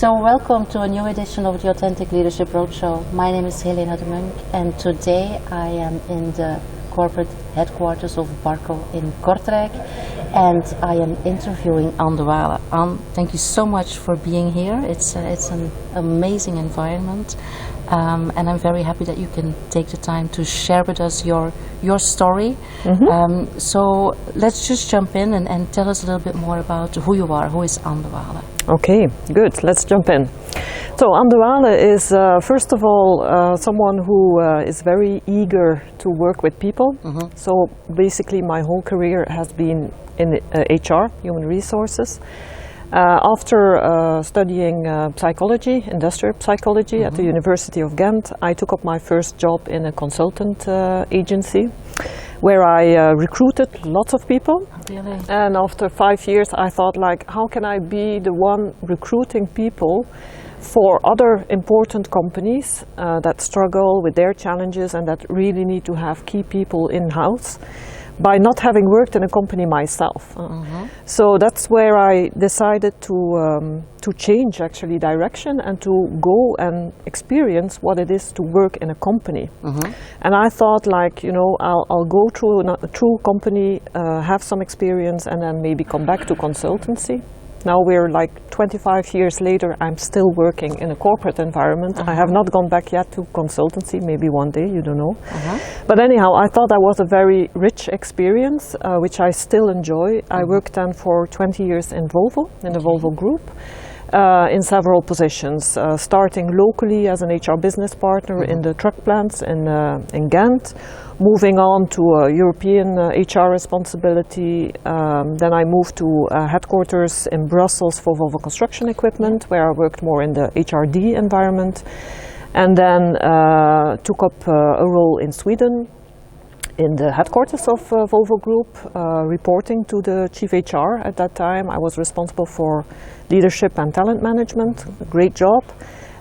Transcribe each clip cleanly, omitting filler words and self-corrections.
So welcome to a new edition of the Authentic Leadership Roadshow. My name is Helena de Munk, and today I am in the corporate headquarters of Barco in Kortrijk, and I am interviewing Anne Dewaele. Anne, thank you so much for being here. It's an amazing environment, and I'm very happy that you can take the time to share with us your story. So let's just jump in and tell us a little bit more about who you are. Who is Anne Dewaele? Okay, good. Let's jump in. So Anne Dewaele is, first of all, someone who is very eager to work with people. So basically my whole career has been in HR, human resources. After studying psychology, industrial psychology at the University of Ghent, I took up my first job in a consultant agency where I recruited lots of people. Really? And after 5 years I thought, like, how can I be the one recruiting people for other important companies that struggle with their challenges and that really need to have key people in-house, by not having worked in a company myself. So that's where I decided to change actually direction and to go and experience what it is to work in a company. And I thought, like, you know, I'll go through a true company, have some experience, and then maybe come back to consultancy. Now we're like 25 years later, I'm still working in a corporate environment. I have not gone back yet to consultancy, maybe one day, you don't know. But anyhow, I thought that was a very rich experience, which I still enjoy. I worked then for 20 years in Volvo, in the Volvo Group, in several positions, starting locally as an HR business partner in the truck plants in Ghent, moving on to European HR responsibility. Then I moved to headquarters in Brussels for Volvo Construction Equipment, where I worked more in the HRD environment, and then took up a role in Sweden in the headquarters of Volvo Group, reporting to the chief HR at that time. I was responsible for leadership and talent management, great job.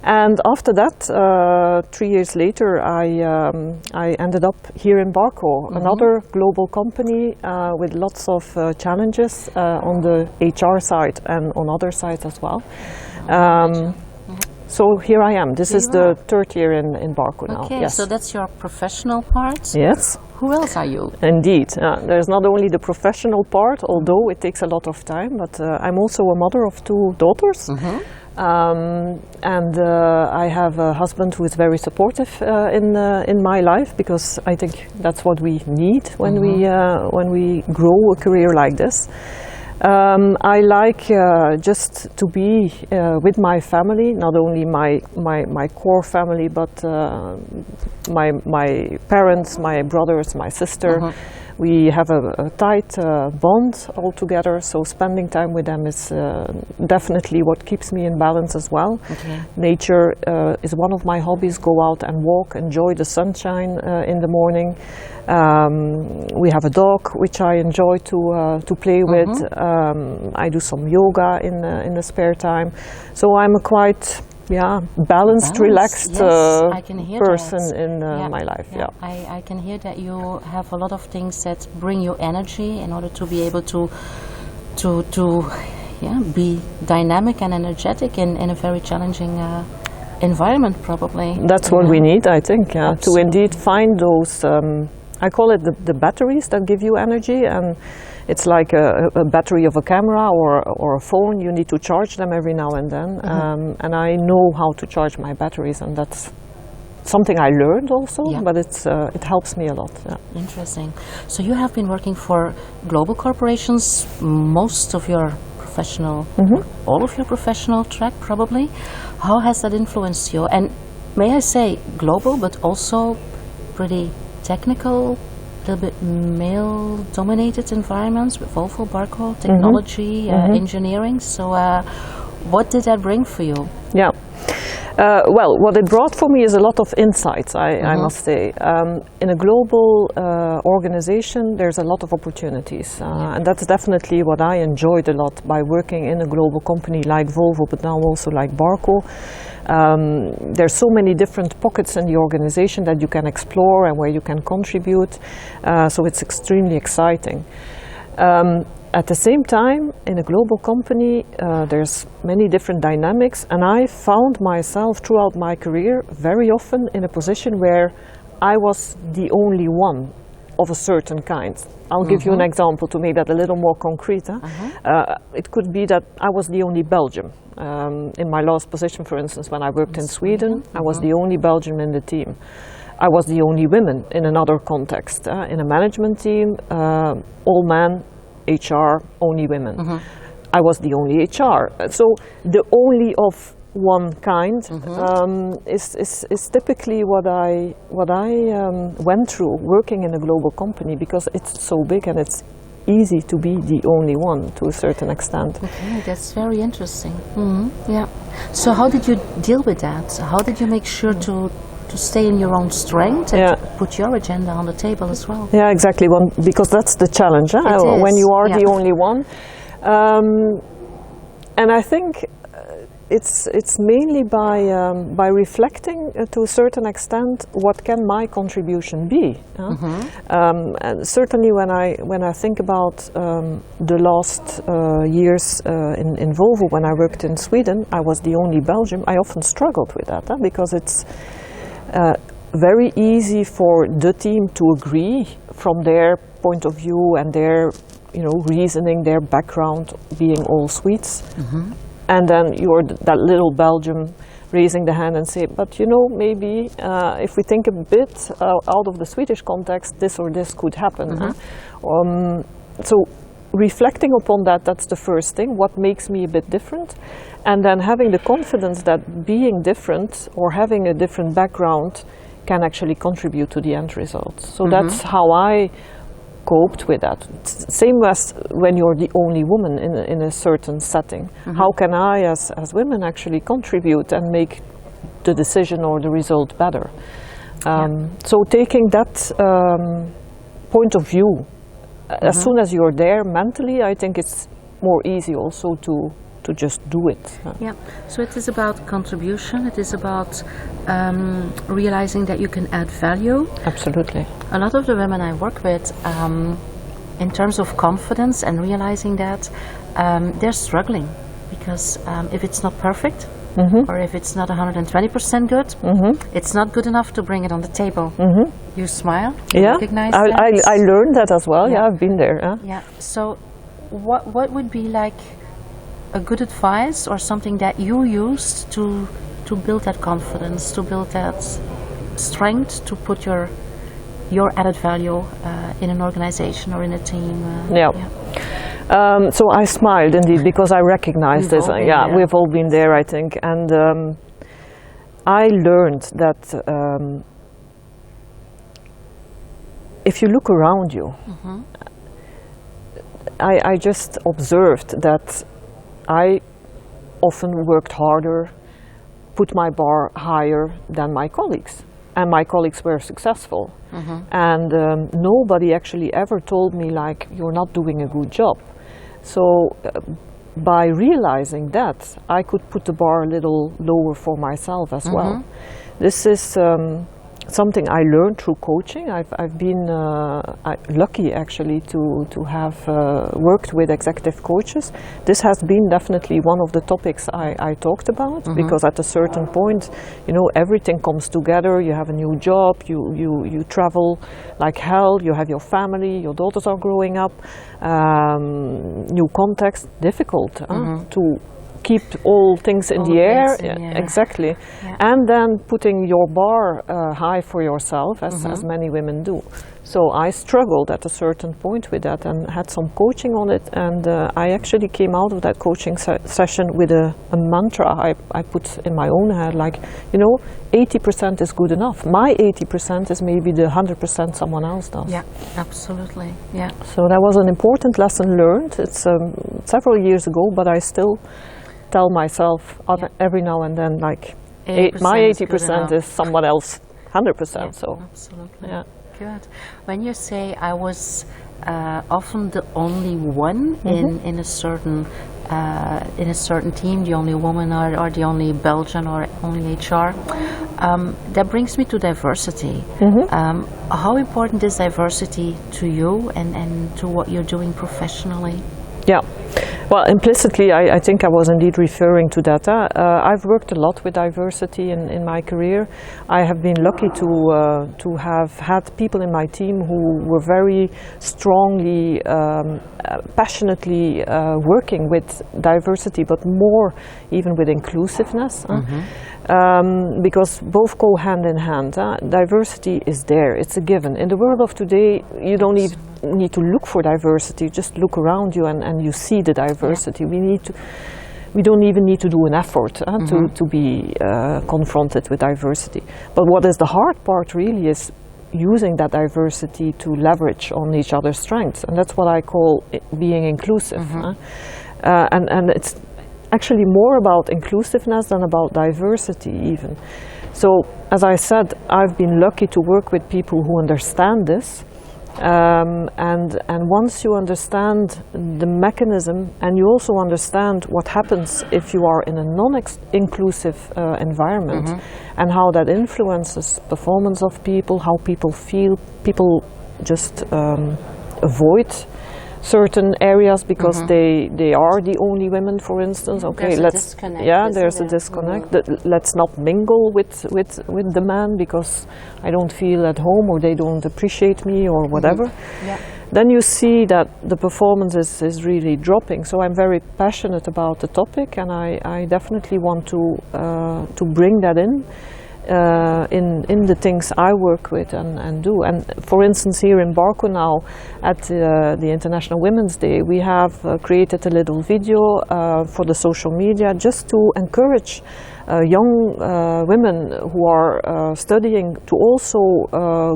And after that, 3 years later, I ended up here in Barco, another global company with lots of challenges on the HR side and on other sides as well. So here I am. This is the third year in Barco now. Okay, yes. so that's your professional part. Yes. Who else are you? Indeed. There's not only the professional part, although it takes a lot of time, but I'm also a mother of 2 daughters. And I have a husband who is very supportive in my life, because I think that's what we need when we grow a career like this. I like just to be with my family, not only my core family, but my parents, my brothers, my sister. We have a tight bond all together, so spending time with them is definitely what keeps me in balance as well. Nature is one of my hobbies. Go out and walk, enjoy the sunshine in the morning. We have a dog which I enjoy to play with. I do some yoga in the spare time. So I'm a quite balanced, relaxed person in my life. I can hear that you have a lot of things that bring you energy in order to be able to be dynamic and energetic in a very challenging environment, probably. That's what we need, I think, to indeed find those, I call it the batteries that give you energy, and it's like a battery of a camera or a phone. You need to charge them every now and then, and I know how to charge my batteries, and that's something I learned also, but it helps me a lot. Interesting. So you have been working for global corporations most of your professional, all of your professional track probably. How has that influenced you? And may I say global, but also pretty technical, a little bit male-dominated environments with Volvo, Barco, technology, engineering. So what did that bring for you? Well, what it brought for me is a lot of insights, I must say. In a global organization, there's a lot of opportunities. And that's definitely what I enjoyed a lot by working in a global company like Volvo, but now also like Barco. There's so many different pockets in the organization that you can explore and where you can contribute. So it's extremely exciting. at the same time, in a global company, there's many different dynamics, and I found myself throughout my career very often in a position where I was the only one of a certain kind. I'll give you an example to make that a little more concrete. It could be that I was the only Belgian. In my last position, for instance, when I worked in Sweden, I was the only Belgian in the team. I was the only woman in another context. In a management team, all men, HR, only women. I was the only HR. So the only of one kind is typically what I went through working in a global company, because it's so big and it's easy to be the only one to a certain extent. Okay, that's very interesting. Yeah. So how did you deal with that? How did you make sure to stay in your own strength and to put your agenda on the table as well? Yeah, exactly. Because that's the challenge when you are the only one. And I think it's mainly by reflecting to a certain extent what can my contribution be. And certainly when I think about the last years in Volvo, when I worked in Sweden, I was the only Belgian. I often struggled with that because it's very easy for the team to agree from their point of view and their reasoning, their background being all Swedes. And then you're that little Belgian raising the hand and say, but maybe if we think a bit out of the Swedish context, this or this could happen. So reflecting upon that's the first thing, what makes me a bit different, and then having the confidence that being different or having a different background can actually contribute to the end result. So that's how I coped with that. Same as when you're the only woman in a certain setting. How can I, as women, actually contribute and make the decision or the result better? So taking that point of view, as soon as you're there mentally, I think it's more easy also to just do it. Yeah, so it is about contribution, it is about realizing that you can add value. Absolutely. A lot of the women I work with, in terms of confidence and realizing that, they're struggling because if it's not perfect, or if it's not 120% good, it's not good enough to bring it on the table. You smile, you recognize that. I learned that as well. Yeah, I've been there. Yeah. So what would be like a good advice or something that you used to build that confidence, to build that strength, to put your added value in an organization or in a team? So I smiled indeed because I recognized this. We've all been there, I think. And I learned that if you look around you, I just observed that I often worked harder, put my bar higher than my colleagues, and my colleagues were successful. And nobody actually ever told me like, you're not doing a good job. So by realizing that, I could put the bar a little lower for myself as well. This is something I learned through coaching. I've been lucky actually to have worked with executive coaches. This has been definitely one of the topics I talked about, because at a certain point, everything comes together. You have a new job, you travel like hell, you have your family, your daughters are growing up, new context, difficult to keep all things in the air. Exactly. And then putting your bar high for yourself, as many women do. So I struggled at a certain point with that and had some coaching on it, and I actually came out of that coaching session with a mantra I put in my own head, like, 80% is good enough. My 80% is maybe the 100% someone else does. Yeah, absolutely. Yeah. So that was an important lesson learned. It's several years ago, but I still tell myself every now and then, like, my 80% is someone else 100%. So absolutely. Good. When you say I was often the only one in a certain team, the only woman or the only Belgian or only HR, that brings me to diversity. How important is diversity to you and to what you're doing professionally? Yeah. Well, implicitly, I think I was indeed referring to that. I've worked a lot with diversity in my career. I have been lucky to have had people in my team who were very strongly, passionately working with diversity, but more even with inclusiveness. Because both go hand in hand. Diversity is there, it's a given. In the world of today, you don't even need to look for diversity, just look around you and you see the diversity. We don't even need to do an effort to be confronted with diversity. But what is the hard part really is using that diversity to leverage on each other's strengths, and that's what I call being inclusive. And it's actually more about inclusiveness than about diversity even. So, as I said, I've been lucky to work with people who understand this, and once you understand the mechanism, and you also understand what happens if you are in a non-inclusive environment, and how that influences performance of people, how people feel, people just avoid certain areas because they are the only women, for instance. Okay, there's a disconnect. Let's not mingle with the man because I don't feel at home, or they don't appreciate me, or whatever. Then you see that the performance is really dropping. So I'm very passionate about the topic, and I definitely want to bring that in the things I work with and do. And for instance, here in Barco now, at the International Women's Day, we have created a little video for the social media just to encourage young women who are studying to also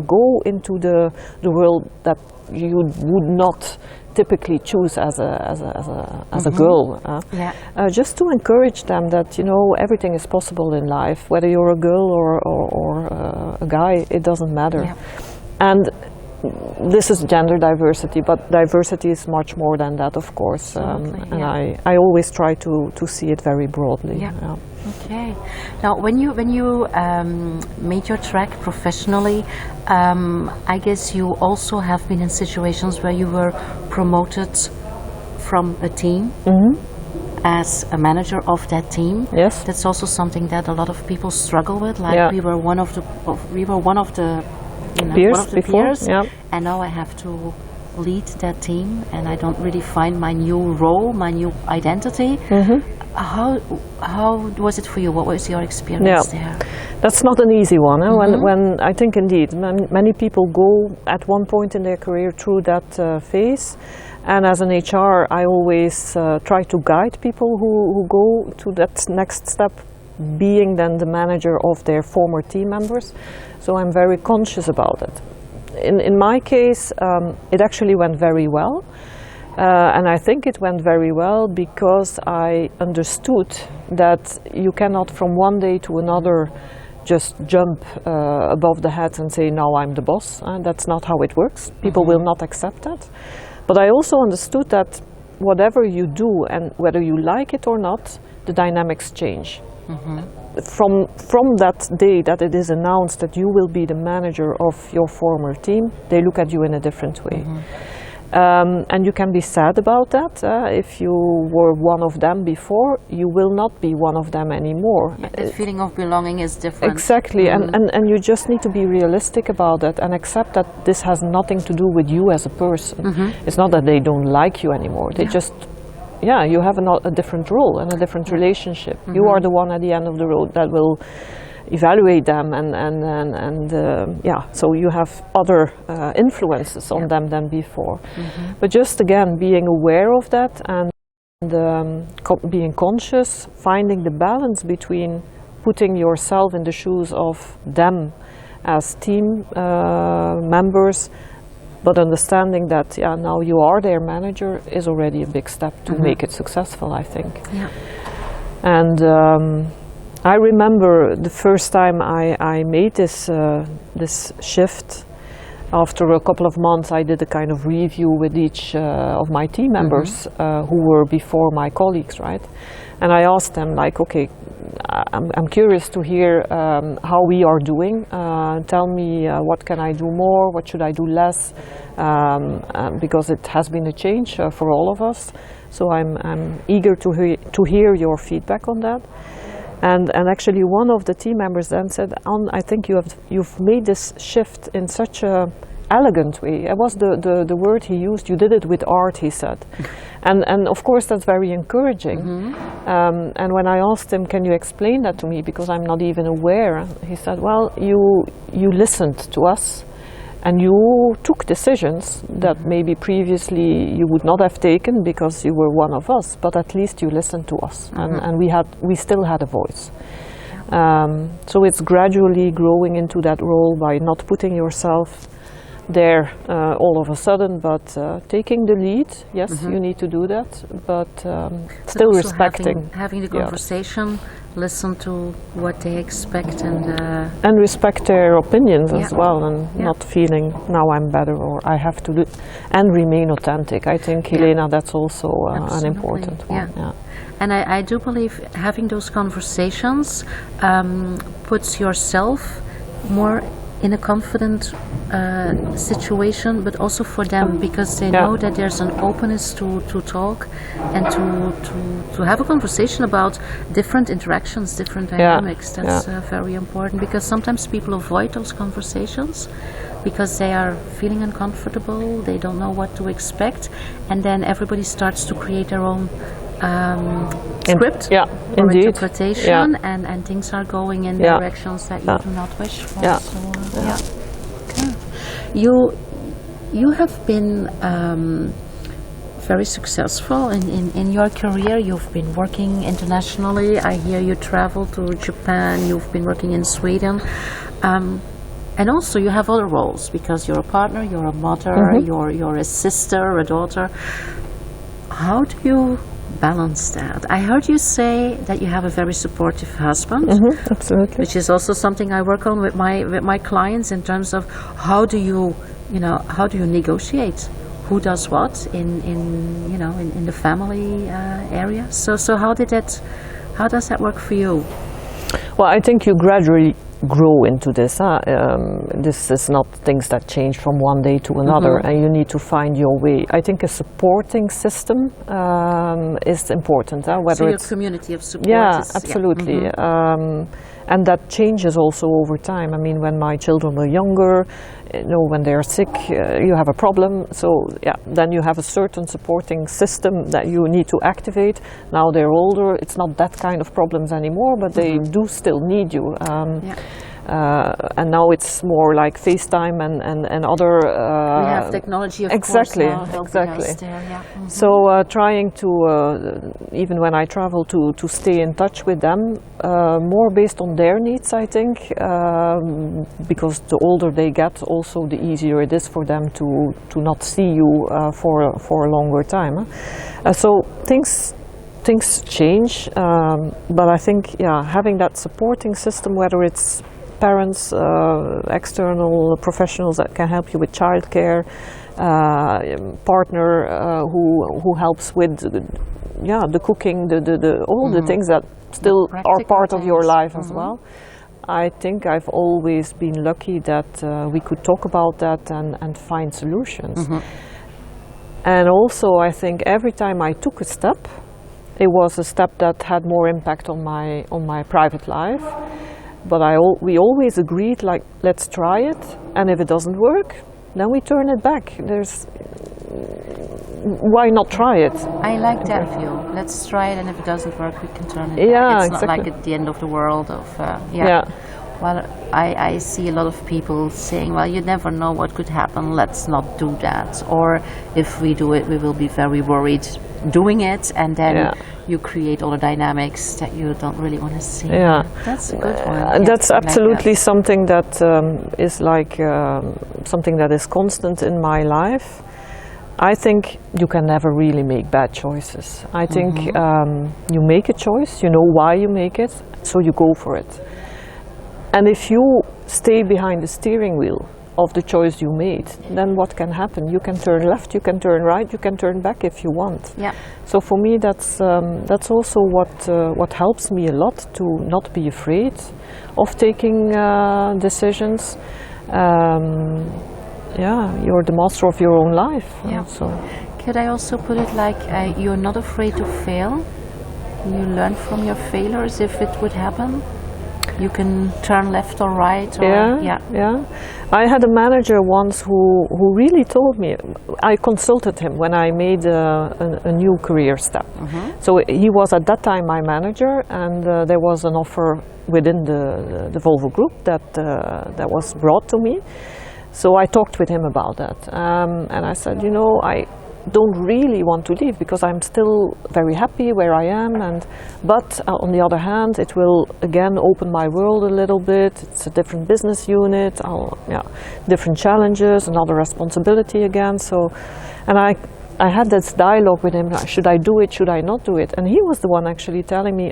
go into the world that you would not typically choose as a girl, just to encourage them that, you know, everything is possible in life, whether you're a girl or a guy, it doesn't matter. And this is gender diversity, but diversity is much more than that, of course. And I always try to see it very broadly. Okay. Now, when you made your track professionally, I guess you also have been in situations where you were promoted from a team as a manager of that team. Yes. That's also something that a lot of people struggle with. Like we were one of the peers, and now I have to lead that team, and I don't really find my new role, my new identity. How was it for you? What was your experience there? That's not an easy one. When I think indeed many people go at one point in their career through that phase, and as an HR I always try to guide people who go to that next step, being then the manager of their former team members. So I'm very conscious about it. In my case, it actually went very well. And I think it went very well because I understood that you cannot from one day to another just jump above the head and say, now I'm the boss. That's not how it works. People will not accept that. But I also understood that whatever you do, and whether you like it or not, the dynamics change. From that day that it is announced that you will be the manager of your former team, they look at you in a different way. And you can be sad about that. If you were one of them before, you will not be one of them anymore. That feeling of belonging is different. Exactly, and you just need to be realistic about it and accept that this has nothing to do with you as a person. It's not that they don't like you anymore. They just, you have a different role and a different relationship. You are the one at the end of the road that will evaluate them, so you have other influences on them than before. But just again, being aware of that and being conscious, finding the balance between putting yourself in the shoes of them as team members, but understanding that now you are their manager is already a big step to make it successful, I think. And I remember the first time I made this shift. After a couple of months, I did a kind of review with each of my team members who were before my colleagues, right? And I asked them, like, okay, I'm curious to hear how we are doing. Tell me what can I do more, what should I do less, because it has been a change for all of us. So I'm eager to hear your feedback on that. And actually one of the team members then said, I think you've made this shift in such a elegant way. It was the word he used. You did it with art, he said. And of course that's very encouraging. And when I asked him, can you explain that to me, because I'm not even aware, he said, well, you listened to us and you took decisions that maybe previously you would not have taken because you were one of us, but at least you listened to us, and we still had a voice. So it's gradually growing into that role by not putting yourself there all of a sudden, but taking the lead. Yes, you need to do that, but still respecting. Having the conversation, listen to what they expect, and respect their opinions as well, and not feeling now I'm better or I have to do, and remain authentic. I think, Helena, that's also an important one. And I do believe having those conversations puts yourself more in a confident situation, but also for them, because they know that there's an openness to talk and to have a conversation about different interactions, different dynamics. That's very important, because sometimes people avoid those conversations because they are feeling uncomfortable, they don't know what to expect, and then everybody starts to create their own script or interpretation, and things are going in directions that you do not wish for. You have been very successful in your career. You've been working internationally. I hear you travel to Japan. You've been working in Sweden. And also you have other roles, because you're a partner, you're a mother, you're a sister, a daughter. How do you balance that? I heard you say that you have a very supportive husband. Absolutely. Which is also something I work on with my clients, in terms of how do you negotiate who does what in the family area. So how does that work for you? Well, I think you gradually grow into this. This is not things that change from one day to another, and you need to find your way. I think a supporting system is important. Whether so your it's community of support is, absolutely. And that changes also over time. I mean, when my children were younger, when they're sick, you have a problem. So then you have a certain supporting system that you need to activate. Now they're older, it's not that kind of problems anymore, but they do still need you. And now it's more like FaceTime and other. We have technology, of course, now helping us there. So trying to, even when I travel, to stay in touch with them, more based on their needs, I think, because the older they get, also the easier it is for them to not see you for a longer time. So things change, but I think having that supporting system, whether it's parents, external professionals that can help you with childcare, partner who helps with the cooking, all the things that still are part of your life as well. I think I've always been lucky that we could talk about that and find solutions. And also I think every time I took a step, it was a step that had more impact on my private life. But we always agreed, like, let's try it, and if it doesn't work, then we turn it back. Why not try it? I like that view. Let's try it, and if it doesn't work, we can turn it back. It's not like at the end of the world. Well, I see a lot of people saying, well, you never know what could happen, let's not do that. Or if we do it, we will be very worried doing it, and then you create all the dynamics that you don't really want to see. That's a good one. That's absolutely something that is like something that is constant in my life. I think you can never really make bad choices. I think you make a choice, you know why you make it, so you go for it. And if you stay behind the steering wheel of the choice you made, then what can happen? You can turn left, you can turn right, you can turn back if you want. Yeah. So for me, that's also what helps me a lot, to not be afraid of taking decisions. Yeah, you're the master of your own life. Yeah. So Could I also put it like you're not afraid to fail? You learn from your failures if it would happen? You can turn left or right? Or, yeah. I had a manager once who really told me, I consulted him when I made a new career step. So he was at that time my manager, and there was an offer within the Volvo Group that was brought to me. So I talked with him about that, and I said, you know, I don't really want to leave because I'm still very happy where I am, but on the other hand, it will again open my world a little bit. It's a different business unit, different challenges, another responsibility again. So, and I had this dialogue with him, should I do it, should I not do it? And he was the one actually telling me,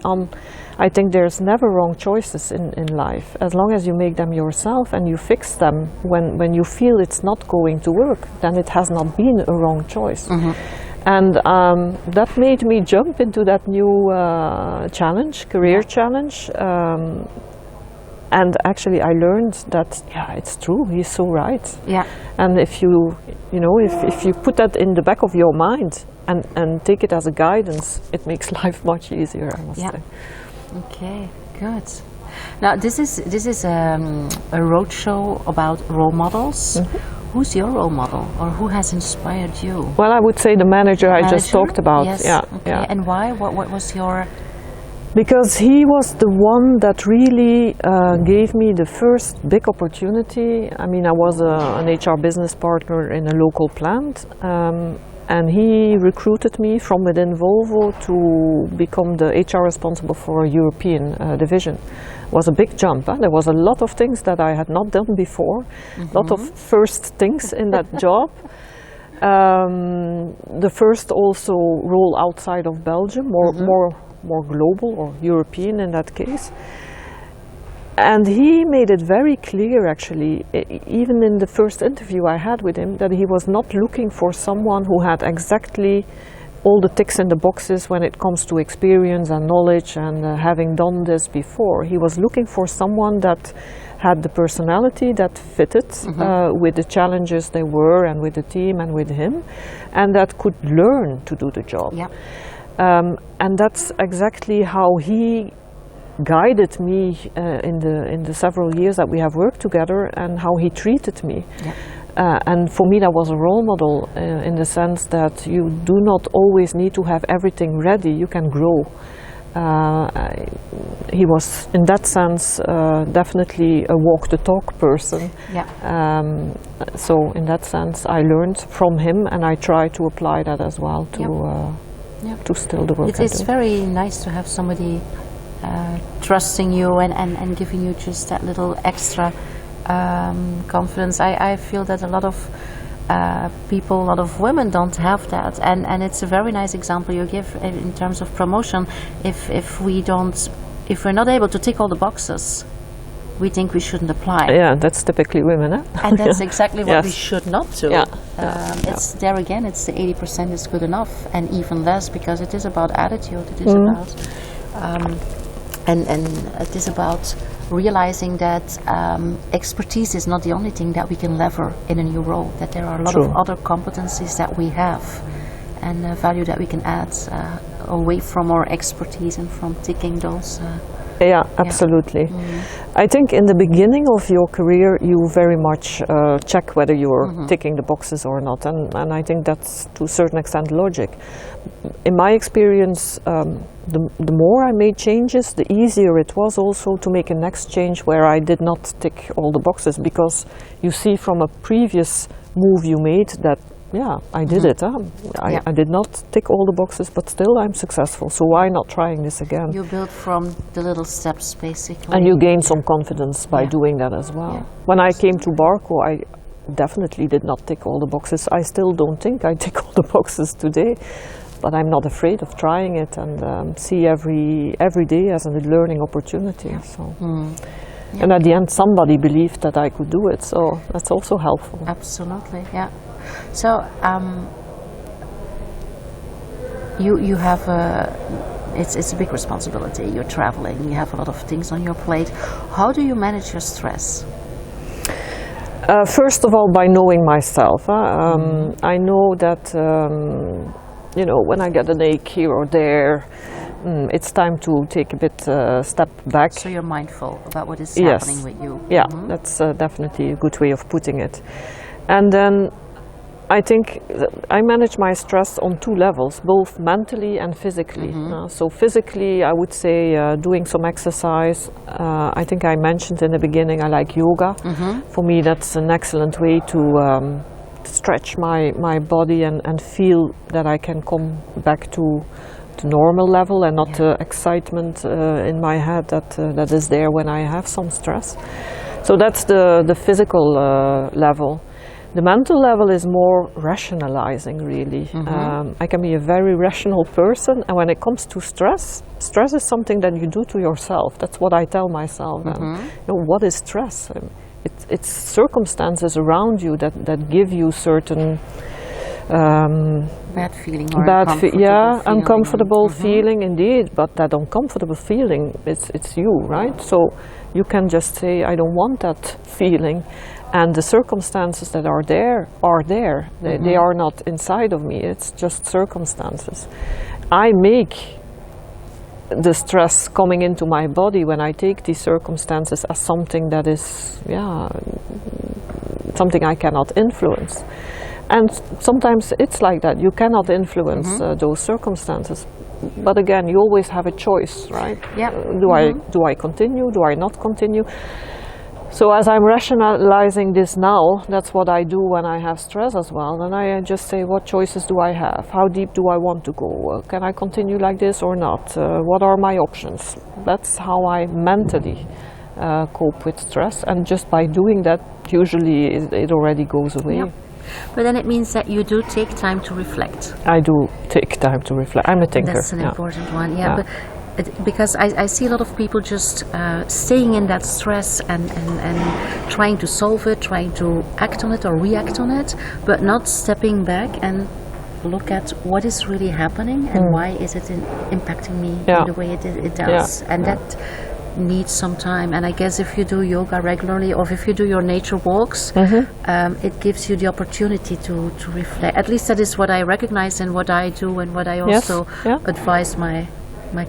I think there's never wrong choices in life, as long as you make them yourself and you fix them when you feel it's not going to work, then it has not been a wrong choice. And that made me jump into that new career challenge. And actually I learned that, yeah, it's true, he's so right. Yeah. And if you put that in the back of your mind and take it as a guidance, it makes life much easier, I must say. Okay, good. Now this is a roadshow about role models. Who's your role model, or who has inspired you? Well, I would say the manager I just talked about. Yes. Yeah, okay. yeah. And why? What was your? Because he was the one that really gave me the first big opportunity. I mean, I was an HR business partner in a local plant, and he recruited me from within Volvo to become the HR responsible for a European division. It was a big jump. There was a lot of things that I had not done before, a lot of first things in that job. The first also role outside of Belgium, more global or European in that case. And he made it very clear, actually, even in the first interview I had with him, that he was not looking for someone who had exactly all the ticks in the boxes when it comes to experience and knowledge and having done this before. He was looking for someone that had the personality that fitted with the challenges they were, and with the team and with him, and that could learn to do the job. Yeah. And that's exactly how he guided me in the several years that we have worked together, and how he treated me. Yeah. And for me that was a role model in the sense that you do not always need to have everything ready, you can grow. He was in that sense definitely a walk the talk person. Yeah. So in that sense I learned from him, and I try to apply that as well to still the work it's very nice to have somebody trusting you and giving you just that little extra confidence. I feel that a lot of people, a lot of women don't have that, and it's a very nice example you give in terms of promotion. If we're not able to tick all the boxes, we think we shouldn't apply. Yeah, that's typically women, eh? And that's exactly what we should not do. Yeah. It's there again, it's the 80% is good enough, and even less, because it is about attitude, it is about and it is about realizing that expertise is not the only thing that we can lever in a new role, that there are a lot of other competencies that we have and value that we can add away from our expertise and from ticking those. Yeah, absolutely. I think in the beginning of your career you very much check whether you're ticking the boxes or not, and I think that's to a certain extent logic. In my experience, the more I made changes, the easier it was also to make a next change where I did not tick all the boxes, because you see from a previous move you made that, yeah, I did it. I did not tick all the boxes, but still I'm successful. So why not trying this again? You build from the little steps, basically. And you gain some confidence by doing that as well. Yeah. When I came to Barco, I definitely did not tick all the boxes. I still don't think I tick all the boxes today, but I'm not afraid of trying it, and see every day as a learning opportunity. So. Yeah. And at the end, somebody believed that I could do it, so that's also helpful. Absolutely, yeah. So you have it's a big responsibility. You're traveling. You have a lot of things on your plate. How do you manage your stress? First of all, by knowing myself. I know that you know, when I get an ache here or there, it's time to take a bit step back. So you're mindful about what is Yes. happening with you. Yeah, that's definitely a good way of putting it. And then I think I manage my stress on two levels, both mentally and physically. So physically, I would say doing some exercise. I think I mentioned in the beginning I like yoga. For me, that's an excellent way to stretch my body and feel that I can come back to normal level and not the excitement in my head that is there when I have some stress. So that's the physical level. The mental level is more rationalizing, really. I can be a very rational person, and when it comes to stress, stress is something that you do to yourself. That's what I tell myself. And, you know, what is stress? It's circumstances around you that give you certain bad feeling or uncomfortable feeling indeed. But that uncomfortable feeling, it's you, right? So you can just say, I don't want that feeling. And the circumstances that are there are there. They are not inside of me. It's just circumstances. I make the stress coming into my body when I take these circumstances as something that is, something I cannot influence. And sometimes it's like that. You cannot influence those circumstances. But again, you always have a choice, right? Yeah. Do I continue? Do I not continue? So as I'm rationalizing this now, that's what I do when I have stress as well. And I just say, what choices do I have? How deep do I want to go? Can I continue like this or not? What are my options? That's how I mentally cope with stress. And just by doing that, usually it already goes away. Yep. But then it means that you do take time to reflect. I do take time to reflect. I'm a thinker. That's an important one, But because I see a lot of people just staying in that stress and trying to solve it, trying to act on it or react on it, but not stepping back and look at what is really happening and why is it impacting me in the way it does. And that needs some time. And I guess if you do yoga regularly or if you do your nature walks, it gives you the opportunity to reflect. At least that is what I recognize and what I do and what I also advise my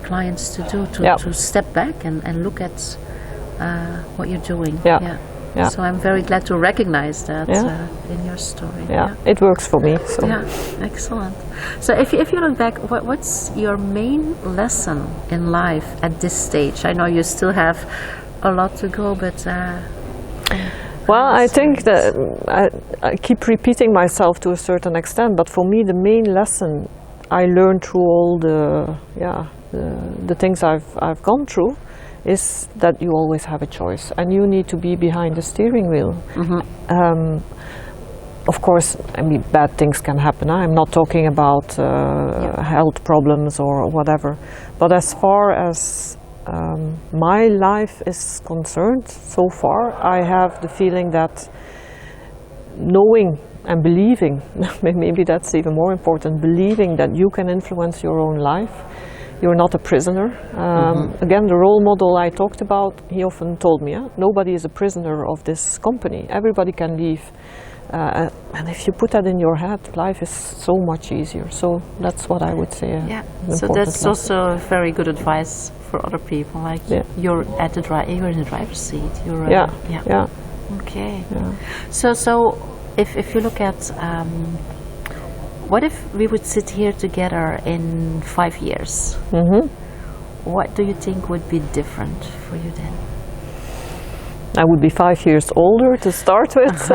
clients to do, to step back and look at what you're doing. So I'm very glad to recognize that in your story. It works for me. So. Yeah, excellent. So if you look back, what's your main lesson in life at this stage? I know you still have a lot to go, but... well, I think that I keep repeating myself to a certain extent, but for me the main lesson I learned through all the things I've gone through is that you always have a choice and you need to be behind the steering wheel. Of course, I mean, bad things can happen. I'm not talking about health problems or whatever, but as far as my life is concerned so far, I have the feeling that knowing and believing, maybe that's even more important, believing that you can influence your own life. You're not a prisoner. Again, the role model I talked about, he often told me, nobody is a prisoner of this company. Everybody can leave. And if you put that in your head, life is so much easier. So that's what I would say. So that's also very good advice for other people. Like you're you're in the driver's seat. You're Okay. So if you look at what if we would sit here together in 5 years? What do you think would be different for you then? I would be 5 years older to start with.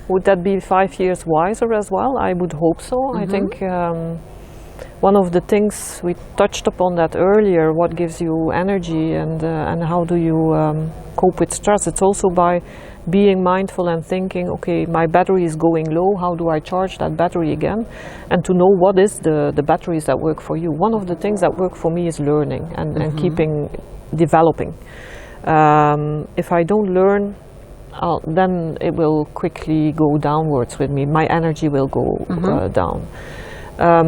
Would that be 5 years wiser as well? I would hope so. I think one of the things we touched upon that earlier, what gives you energy and how do you cope with stress? It's also by being mindful and thinking, okay, my battery is going low, how do I charge that battery again? And to know what is the batteries that work for you. One of the things that work for me is learning and keeping developing. If I don't learn, then it will quickly go downwards with me. My energy will go down.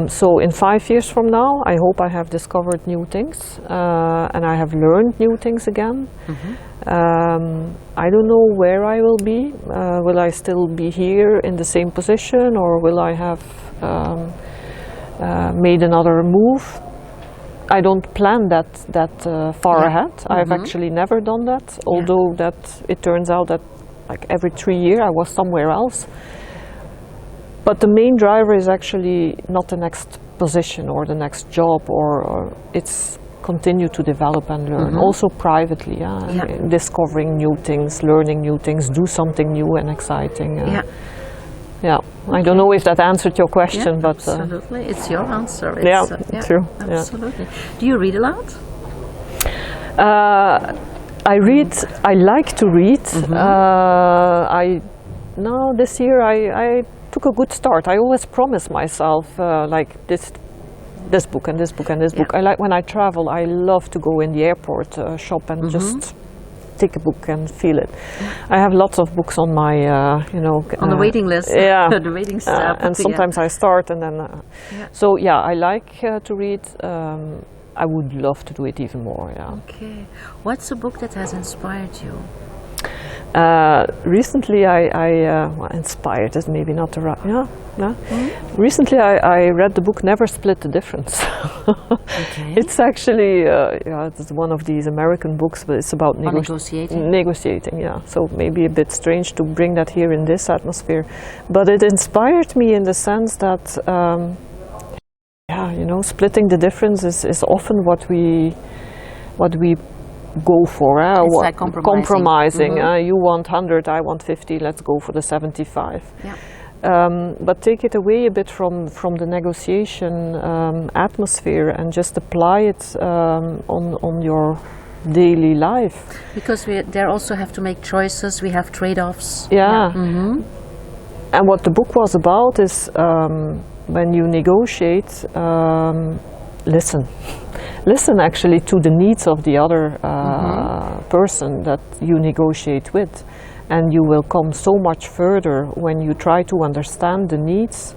So in 5 years from now, I hope I have discovered new things and I have learned new things again. I don't know where I will be. Will I still be here in the same position, or will I have made another move? I don't plan that far ahead. I've actually never done that, although that it turns out that like every 3 years I was somewhere else. But the main driver is actually not the next position or the next job, or it's continue to develop and learn, also privately, discovering new things, learning new things, do something new and exciting. Yeah, I don't know if that answered your question, but absolutely, it's your answer. It's, true. Absolutely. Do you read a lot? I read. I like to read. Now this year I took a good start. I always promise myself like this book and this book and this book. I like when I travel. I love to go in the airport shop and just take a book and feel it. I have lots of books on my, on the waiting list. The waiting staff. And sometimes I start and then. So yeah, I like to read. I would love to do it even more. Okay, what's a book that has inspired you? Recently, well, inspired is maybe not the right. Recently, I read the book "Never Split the Difference." It's actually it's one of these American books, but it's about negotiating. Negotiating, so maybe a bit strange to bring that here in this atmosphere, but it inspired me in the sense that splitting the difference is often what we go for. It's like compromising. You want 100, I want 50, let's go for the 75. But take it away a bit from the negotiation atmosphere and just apply it on your daily life. Because we there also have to make choices, we have trade-offs. And what the book was about is when you negotiate, listen. Listen actually to the needs of the other person that you negotiate with, and you will come so much further when you try to understand the needs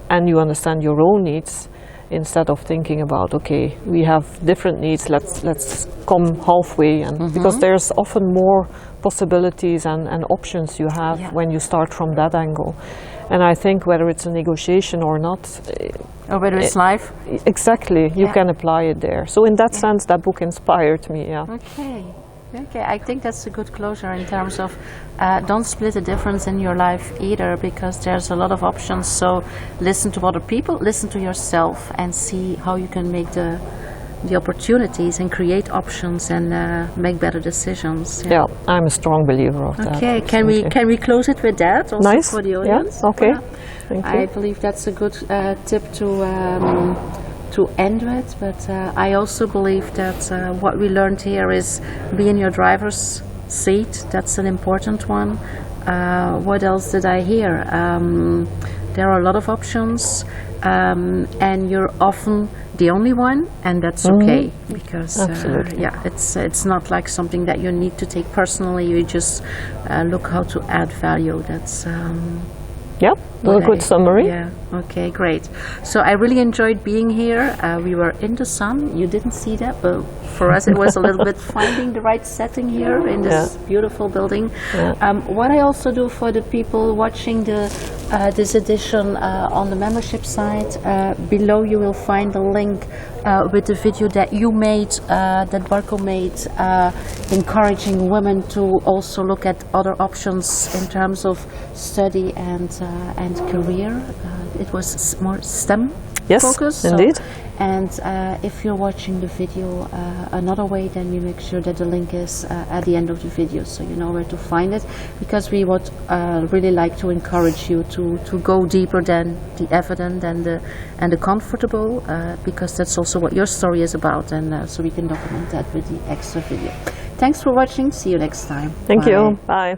and you understand your own needs, instead of thinking about, okay, we have different needs, let's come halfway, and because there's often more possibilities and options you have when you start from that angle. And I think whether it's a negotiation or not, or whether it's life, exactly, you can apply it there. So in that sense, that book inspired me. Okay, I think that's a good closure in terms of don't split the difference in your life either, because there's a lot of options. So listen to other people, listen to yourself, and see how you can make the opportunities and create options and make better decisions. Yeah, I'm a strong believer of that. Okay, can we close it with that also for the audience? Yeah, okay. Thank you. I believe that's a good tip to end with, but I also believe that what we learned here is be in your driver's seat. That's an important one. What else did I hear? There are a lot of options, and you're often the only one, and that's okay, because it's not like something that you need to take personally. You just look how to add value. That's a good summary. Okay, great. So I really enjoyed being here. We were in the sun. You didn't see that, but for us it was a little bit finding the right setting here in this beautiful building. What I also do for the people watching this edition on the membership site, below you will find a link with the video that you made, that Barco made, encouraging women to also look at other options in terms of study and career. It was more STEM focused. Indeed. And if you're watching the video another way, then you make sure that the link is at the end of the video, so you know where to find it, because we would really like to encourage you to go deeper than the evident and the comfortable, because that's also what your story is about, and so we can document that with the extra video. Thanks for watching. See you next time. Thank you. Bye.